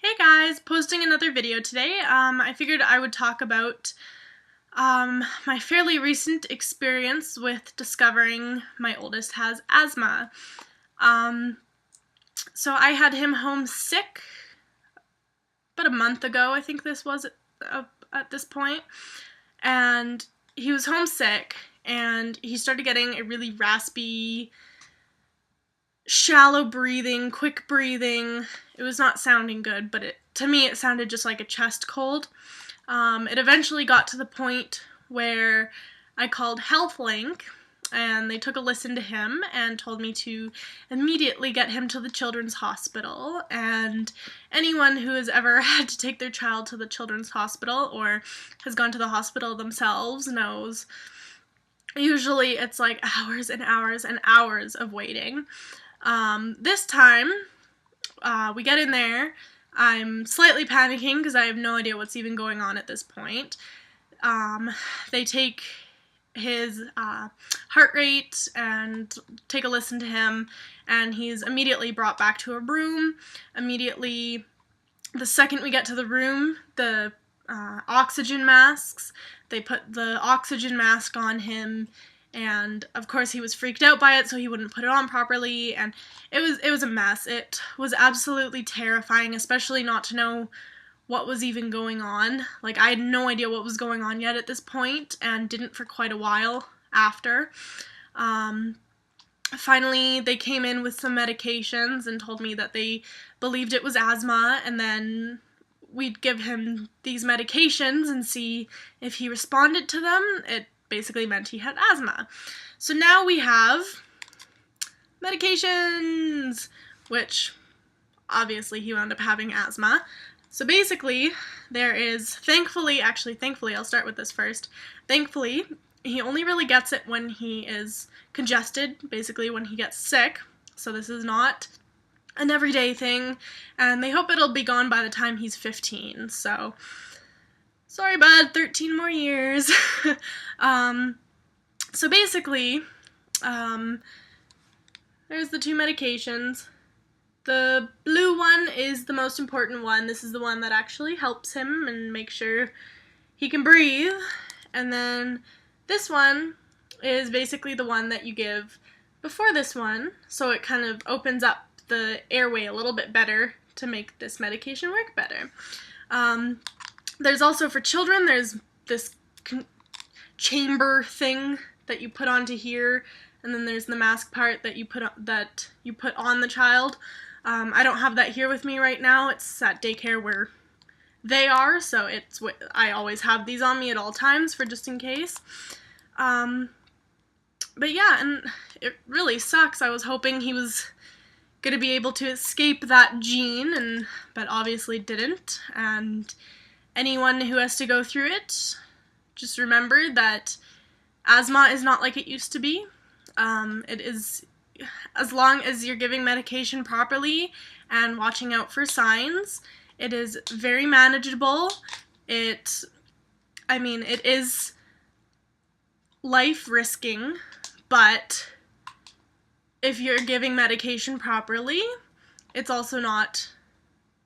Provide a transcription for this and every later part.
Hey guys, posting another video today. I figured I would talk about my fairly recent experience with discovering my oldest has asthma. So I had him home sick about a month ago, I think this was at this point, and he was homesick and he started getting a really raspy, shallow breathing, quick breathing. It was not sounding good, but to me it sounded just like a chest cold. It eventually got to the point where I called HealthLink, and they took a listen to him and told me to immediately get him to the children's hospital. And anyone who has ever had to take their child to the children's hospital or has gone to the hospital themselves knows usually it's like hours and hours and hours of waiting. This time, we get in there. I'm slightly panicking because I have no idea what's even going on at this point. They take his heart rate and take a listen to him, and he's immediately brought back to a room. Immediately, the second we get to the room, the oxygen masks, they put the oxygen mask on him, and of course he was freaked out by it, so he wouldn't put it on properly, and it was a mess. It was absolutely terrifying, especially not to know what was even going on. Like, I had no idea what was going on yet at this point, and didn't for quite a while after. Finally, they came in with some medications and told me that they believed it was asthma, and then we'd give him these medications and see if he responded to them. It basically meant he had asthma. So now we have medications, which obviously he wound up having asthma. So basically, there is, thankfully, I'll start with this first. Thankfully, he only really gets it when he is congested, basically when he gets sick. So this is not an everyday thing, and they hope it'll be gone by the time he's 15. So, sorry bud, 13 more years. So basically, there's the two medications. The blue one is the most important one. This is the one that actually helps him and makes sure he can breathe. And then this one is basically the one that you give before this one, so it kind of opens up the airway a little bit better to make this medication work better. There's also, for children, there's this chamber thing that you put onto here, and then there's the mask part that you put on the child. I don't have that here with me right now. It's at daycare where they are, so I always have these on me at all times for just in case. But yeah, and it really sucks. I was hoping he was going to be able to escape that gene, but obviously didn't. And anyone who has to go through it, just remember that asthma is not like it used to be. It is, as long as you're giving medication properly and watching out for signs, it is very manageable. It is life-risking, but if you're giving medication properly, it's also not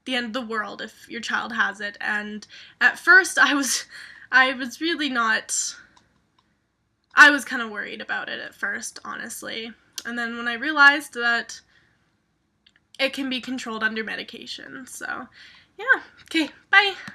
the end of the world if your child has it. And at first I was kind of worried about it at first, honestly. And then when I realized that it can be controlled under medication. So, yeah. Okay,